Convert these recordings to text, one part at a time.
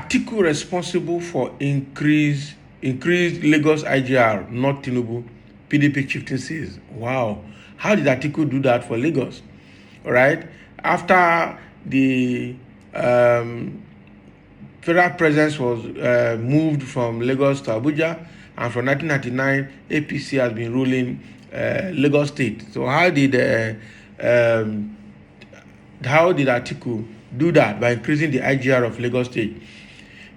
Atiku responsible for increased Lagos IGR, not Tinubu, PDP chieftain says. Wow. How did Atiku do that for Lagos? All right. After the federal presence was moved from Lagos to Abuja, and from 1999, APC has been ruling Lagos State. So how did Atiku do that? By increasing the IGR of Lagos State.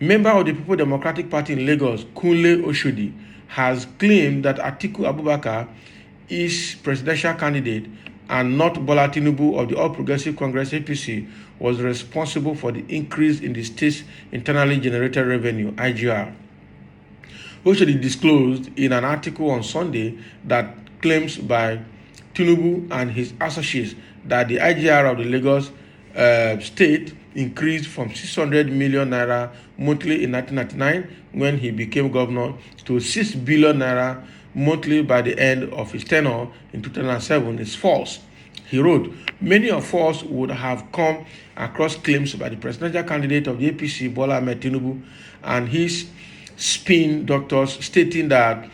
Member of the People Democratic Party in Lagos, Kunle Oshodi, has claimed that Atiku Abubakar is presidential candidate and not Bola Tinubu of the All Progressive Congress APC was responsible for the increase in the state's internally generated revenue, IGR. Oshodi disclosed in an article on Sunday that claims by Tinubu and his associates that the IGR of the Lagos state increased from 600 million naira monthly in 1999 when he became governor to 6 billion naira monthly by the end of his tenure in 2007 is false. He wrote, many of us would have come across claims by the presidential candidate of the APC, Bola Ahmed Tinubu, and his spin doctors stating that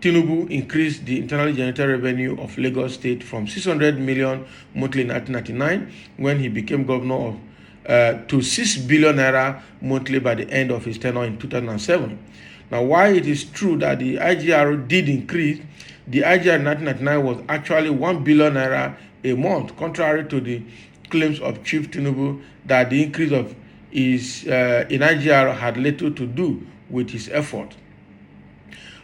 Tinubu increased the internally generated revenue of Lagos State from 600 million monthly in 1999 when he became governor of to 6 billion naira monthly by the end of his tenure in 2007. Now, while it is true that the IGR did increase, the IGR in 1999 was actually 1 billion naira a month, contrary to the claims of Chief Tinubu that the increase of his in IGR had little to do with his effort.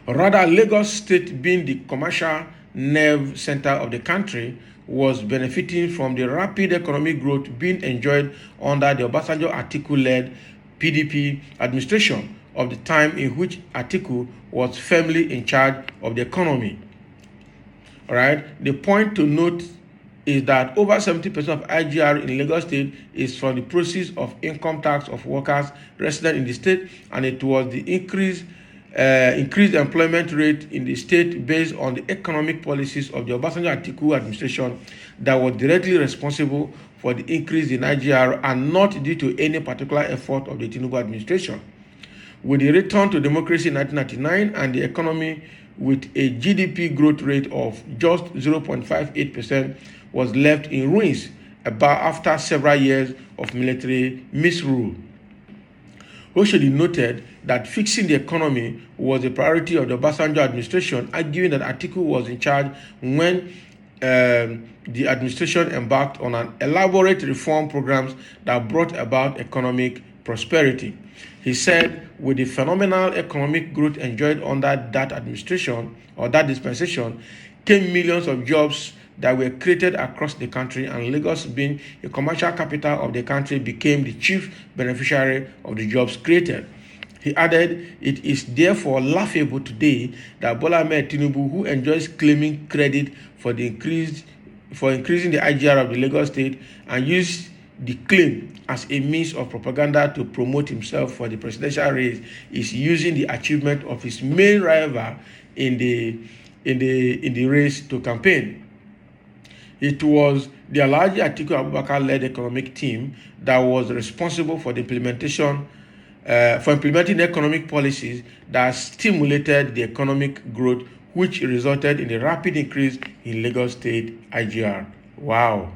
Rather, Lagos State, being the commercial nerve center of the country, was benefiting from the rapid economic growth being enjoyed under the Obasanjo Atiku-led PDP administration of the time in which Atiku was firmly in charge of the economy. All right. The point to note is that over 70% of IGR in Lagos State is from the proceeds of income tax of workers resident in the state, and it was the increased employment rate in the state based on the economic policies of the Obasanjo Atiku administration that was directly responsible for the increase in IGR and not due to any particular effort of the Tinubu administration. With the return to democracy in 1999 and the economy with a GDP growth rate of just 0.58% was left in ruins after several years of military misrule. Oshodi noted that fixing the economy was a priority of the Obasanjo administration, arguing that Atiku was in charge when the administration embarked on an elaborate reform programs that brought about economic prosperity. He said, with the phenomenal economic growth enjoyed under that administration or that dispensation, came millions of jobs that were created across the country, and Lagos, being a commercial capital of the country, became the chief beneficiary of the jobs created. He added, it is therefore laughable today that Bola Ahmed Tinubu, who enjoys claiming credit for increasing the IGR of the Lagos state and used the claim as a means of propaganda to promote himself for the presidential race, is using the achievement of his main rival in the race to campaign. It was the Alhaji Atiku Abubakar-led economic team that was responsible for the implementing economic policies that stimulated the economic growth, which resulted in a rapid increase in Lagos State IGR. Wow.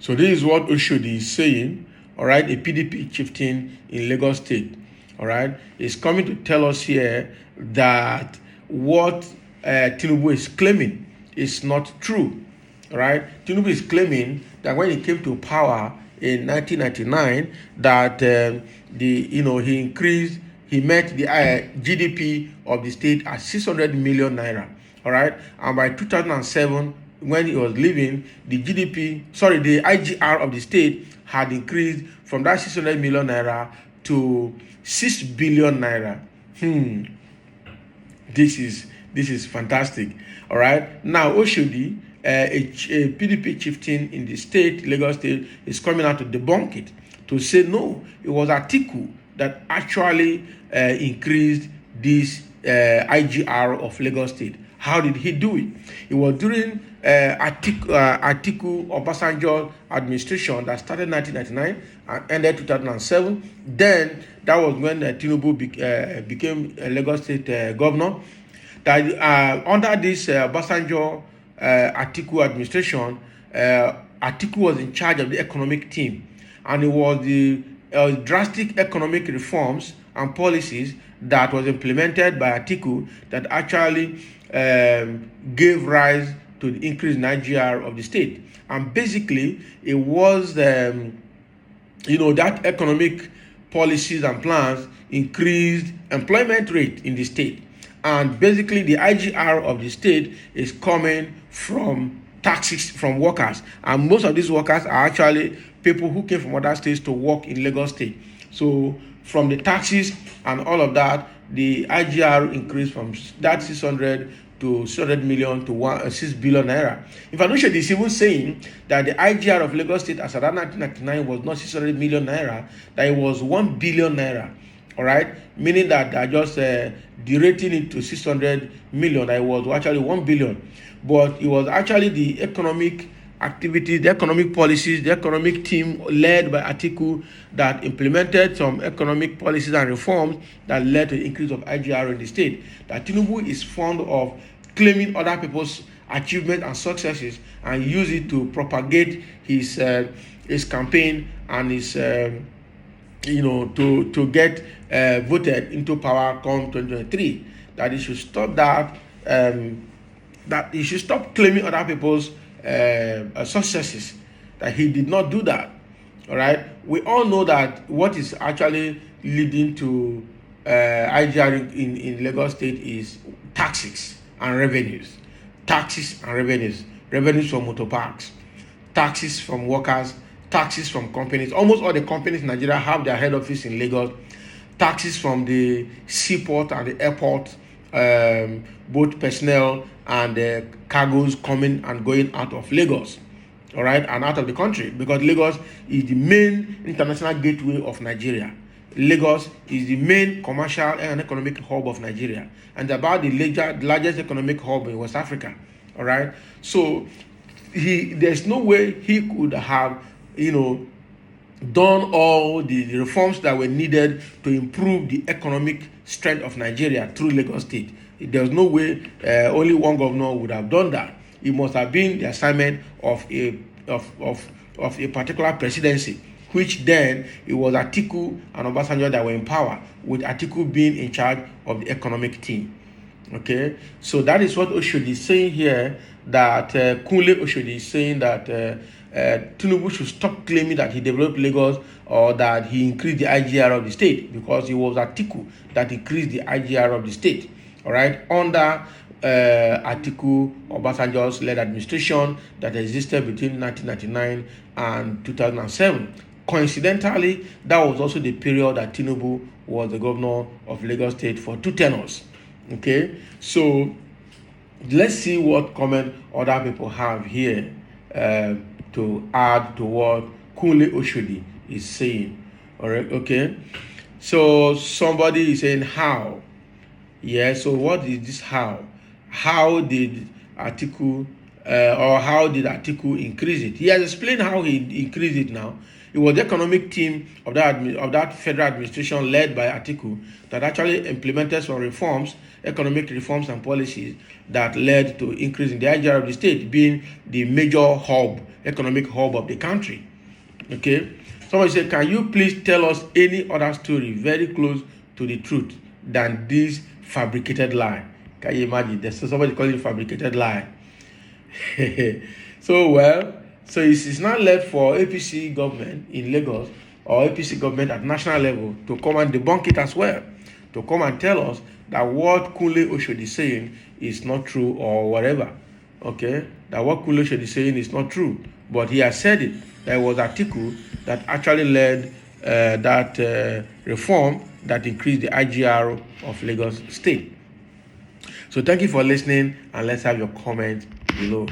So this is what Oshodi is saying, all right, a PDP chieftain in Lagos State, all right, is coming to tell us here that what Tinubu is claiming is not true, all right. Tinubu is claiming that when he came to power in 1999, that he met the GDP of the state at 600 million naira, all right, and by 2007, when he was leaving, the IGR of the state had increased from that 600 million naira to 6 billion naira. This is fantastic. All right. Now, Oshodi, a PDP chieftain in the state, Lagos State, is coming out to debunk it, to say no, it was Atiku that actually increased this IGR of Lagos State. How did he do it? It was during Atiku Obasanjo administration that started 1999 and ended 2007. Then that was when Tinubu became a Lagos State governor. That under this Obasanjo Atiku administration, Atiku was in charge of the economic team, and it was the drastic economic reforms and policies that was implemented by Atiku that actually gave rise to the increase in IGR of the state. And basically, it was that economic policies and plans increased employment rate in the state. And basically, the IGR of the state is coming from taxes from workers. And most of these workers are actually people who came from other states to work in Lagos State. So from the taxes and all of that, the IGR increased from that 600 to 600 million to 6 billion naira. In fact, Oshodi is even saying that the IGR of Lagos State as around 1999 was not 600 million naira, that it was 1 billion naira. All right, meaning that they're just derating it to 600 million. That it was actually 1 billion, but it was actually the economic activities, the economic policies, the economic team led by Atiku that implemented some economic policies and reforms that led to the increase of IGR in the state. That Tinubu is fond of claiming other people's achievements and successes and use it to propagate his campaign and his to get voted into power come 2023. That he should stop that. That he should stop claiming other people's successes. That he did not do that. All right. We all know that what is actually leading to IGR in Lagos State is taxes and revenues. Taxes and revenues. Revenues from motor parks. Taxes from workers. Taxes from companies. Almost all the companies in Nigeria have their head office in Lagos. Taxes from the seaport and the airport, both personnel and cargoes coming and going out of Lagos, all right, and out of the country, because Lagos is the main international gateway of Nigeria. Lagos is the main commercial and economic hub of Nigeria, and about the largest economic hub in West Africa, all right. So there's no way he could have, done all the reforms that were needed to improve the economic strength of Nigeria through Lagos State. There's no way only one governor would have done that. It must have been the assignment of a particular presidency, which then it was Atiku and Obasanjo that were in power, with Atiku being in charge of the economic team. Okay, so that is what Oshodi is saying here, that Kunle Oshodi is saying that Tinubu should stop claiming that he developed Lagos or that he increased the IGR of the state, because it was Atiku that increased the IGR of the state. All right, under Atiku Obasanjo's led administration that existed between 1999 and 2007. Coincidentally, that was also the period that Tinubu was the governor of Lagos State for 2 tenures. Okay, so let's see what comment other people have here to add to what Kunle Oshodi is saying. All right, okay. So somebody is saying how. Yeah, so what is this how? How did Atiku increase it? He has explained how he increased it now. It was the economic team of that federal administration led by Atiku that actually implemented some reforms, economic reforms and policies that led to increase in the IGR of the state, being the major economic hub of the country. Okay. Somebody said, can you please tell us any other story very close to the truth than this fabricated lie? Can you imagine? There's somebody calling it fabricated lie. So it's not left for APC government in Lagos or APC government at national level to come and debunk it as well, to come and tell us that what Kunle Oshodi is saying is not true or whatever. Okay, that what Kunle Oshodi is saying is not true, but he has said it. That it was Atiku that actually led that reform that increased the IGR of Lagos State. So thank you for listening, and let's have your comment below.